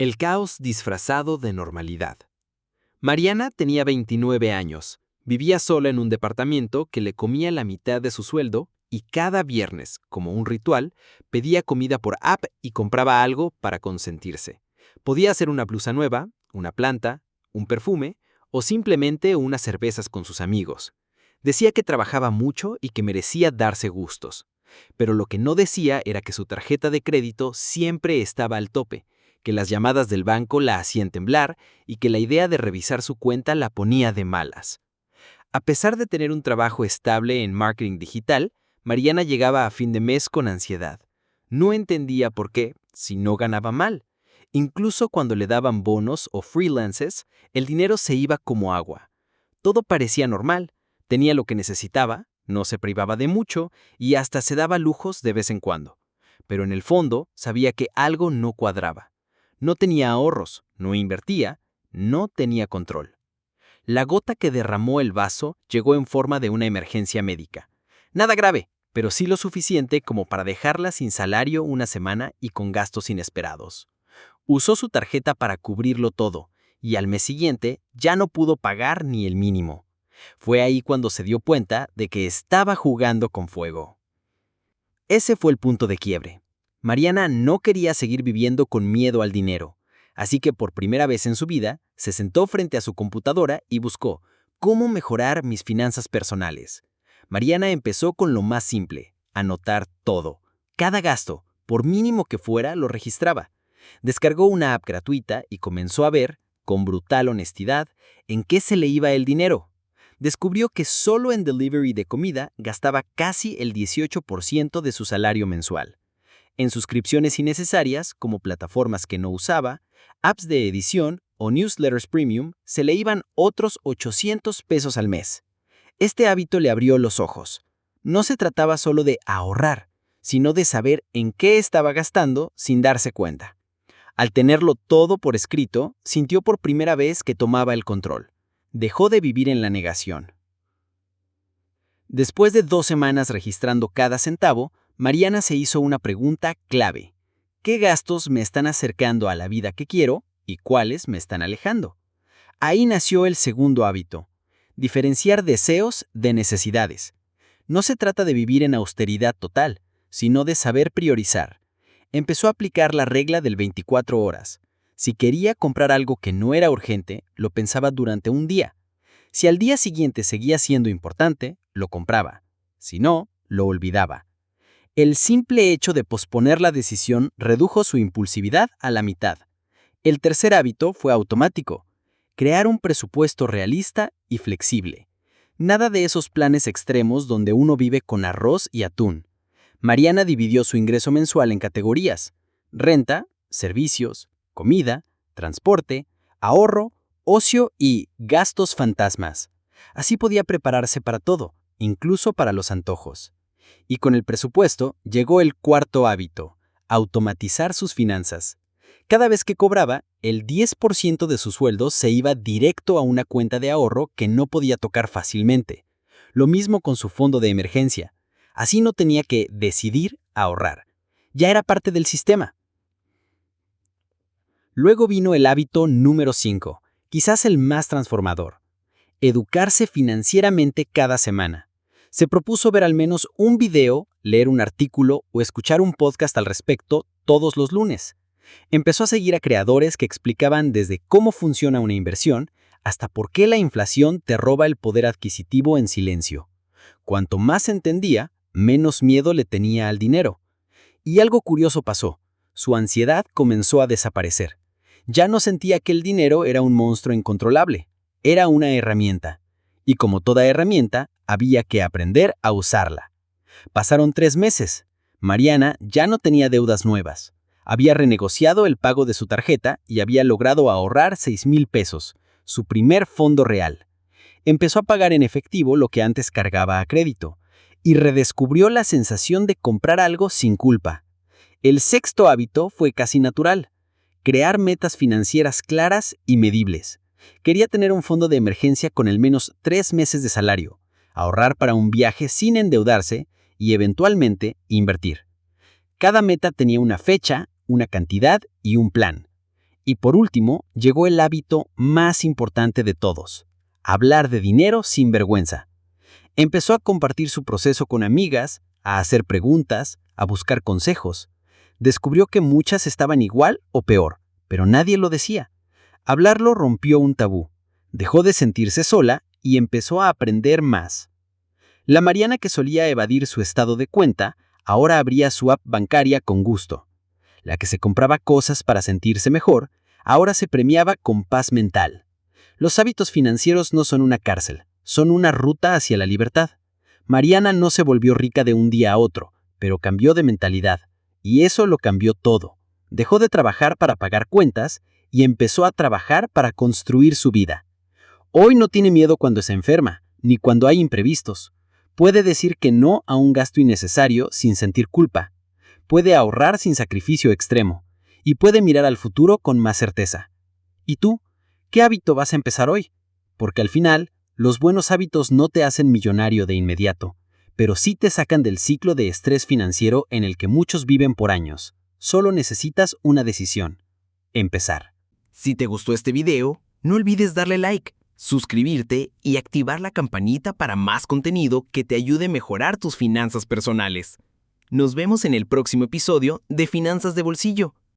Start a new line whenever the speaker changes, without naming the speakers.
El caos disfrazado de normalidad. Mariana tenía 29 años, vivía sola en un departamento que le comía la mitad de su sueldo y cada viernes, como un ritual, pedía comida por app y compraba algo para consentirse. Podía ser una blusa nueva, una planta, un perfume o simplemente unas cervezas con sus amigos. Decía que trabajaba mucho y que merecía darse gustos. Pero lo que no decía era que su tarjeta de crédito siempre estaba al tope, que las llamadas del banco la hacían temblar y que la idea de revisar su cuenta la ponía de malas. A pesar de tener un trabajo estable en marketing digital, Mariana llegaba a fin de mes con ansiedad. No entendía por qué, si no ganaba mal. Incluso cuando le daban bonos o freelances, el dinero se iba como agua. Todo parecía normal, tenía lo que necesitaba, no se privaba de mucho y hasta se daba lujos de vez en cuando. Pero en el fondo sabía que algo no cuadraba. No tenía ahorros, no invertía, no tenía control. La gota que derramó el vaso llegó en forma de una emergencia médica. Nada grave, pero sí lo suficiente como para dejarla sin salario una semana y con gastos inesperados. Usó su tarjeta para cubrirlo todo, y al mes siguiente ya no pudo pagar ni el mínimo. Fue ahí cuando se dio cuenta de que estaba jugando con fuego. Ese fue el punto de quiebre. Mariana no quería seguir viviendo con miedo al dinero, así que por primera vez en su vida se sentó frente a su computadora y buscó cómo mejorar mis finanzas personales. Mariana empezó con lo más simple, anotar todo. Cada gasto, por mínimo que fuera, lo registraba. Descargó una app gratuita y comenzó a ver, con brutal honestidad, en qué se le iba el dinero. Descubrió que solo en delivery de comida gastaba casi el 18% de su salario mensual. En suscripciones innecesarias, como plataformas que no usaba, apps de edición o newsletters premium, se le iban otros 800 pesos al mes. Este hábito le abrió los ojos. No se trataba solo de ahorrar, sino de saber en qué estaba gastando sin darse cuenta. Al tenerlo todo por escrito, sintió por primera vez que tomaba el control. Dejó de vivir en la negación. Después de 2 semanas registrando cada centavo, Mariana se hizo una pregunta clave. ¿Qué gastos me están acercando a la vida que quiero y cuáles me están alejando? Ahí nació el segundo hábito: diferenciar deseos de necesidades. No se trata de vivir en austeridad total, sino de saber priorizar. Empezó a aplicar la regla del 24 horas. Si quería comprar algo que no era urgente, lo pensaba durante un día. Si al día siguiente seguía siendo importante, lo compraba. Si no, lo olvidaba. El simple hecho de posponer la decisión redujo su impulsividad a la mitad. El tercer hábito fue automático: crear un presupuesto realista y flexible. Nada de esos planes extremos donde uno vive con arroz y atún. Mariana dividió su ingreso mensual en categorías: renta, servicios, comida, transporte, ahorro, ocio y gastos fantasmas. Así podía prepararse para todo, incluso para los antojos. Y con el presupuesto llegó el cuarto hábito: automatizar sus finanzas. Cada vez que cobraba, el 10% de su sueldo se iba directo a una cuenta de ahorro que no podía tocar fácilmente. Lo mismo con su fondo de emergencia. Así no tenía que decidir ahorrar. Ya era parte del sistema. Luego vino el hábito número 5, quizás el más transformador: educarse financieramente cada semana. Se propuso ver al menos un video, leer un artículo o escuchar un podcast al respecto todos los lunes. Empezó a seguir a creadores que explicaban desde cómo funciona una inversión hasta por qué la inflación te roba el poder adquisitivo en silencio. Cuanto más entendía, menos miedo le tenía al dinero. Y algo curioso pasó: su ansiedad comenzó a desaparecer. Ya no sentía que el dinero era un monstruo incontrolable, era una herramienta. Y como toda herramienta, había que aprender a usarla. Pasaron 3 meses. Mariana ya no tenía deudas nuevas. Había renegociado el pago de su tarjeta y había logrado ahorrar 6,000 pesos, su primer fondo real. Empezó a pagar en efectivo lo que antes cargaba a crédito, y redescubrió la sensación de comprar algo sin culpa. El sexto hábito fue casi natural: crear metas financieras claras y medibles. Quería tener un fondo de emergencia con al menos 3 meses de salario, ahorrar para un viaje sin endeudarse y eventualmente invertir. Cada meta tenía una fecha, una cantidad y un plan.
Y por último, llegó el hábito más importante de todos: hablar de dinero sin vergüenza. Empezó a compartir su proceso con amigas, a hacer preguntas, a buscar consejos. Descubrió que muchas estaban igual o peor, pero nadie lo decía. Hablarlo rompió un tabú. Dejó de sentirse sola y empezó a aprender más. La Mariana que solía evadir su estado de cuenta, ahora abría su app bancaria con gusto. La que se compraba cosas para sentirse mejor, ahora se premiaba con paz mental. Los hábitos financieros no son una cárcel, son una ruta hacia la libertad. Mariana no se volvió rica de un día a otro, pero cambió de mentalidad, y eso lo cambió todo. Dejó de trabajar para pagar cuentas y empezó a trabajar para construir su vida. Hoy no tiene miedo cuando se enferma, ni cuando hay imprevistos. Puede decir que no a un gasto innecesario sin sentir culpa. Puede ahorrar sin sacrificio extremo. Y puede mirar al futuro con más certeza. ¿Y tú? ¿Qué hábito vas a empezar hoy? Porque al final, los buenos hábitos no te hacen millonario de inmediato, pero sí te sacan del ciclo de estrés financiero en el que muchos viven por años. Solo necesitas una decisión: empezar.
Si te gustó este video, no olvides darle like, suscribirte y activar la campanita para más contenido que te ayude a mejorar tus finanzas personales. Nos vemos en el próximo episodio de Finanzas de Bolsillo.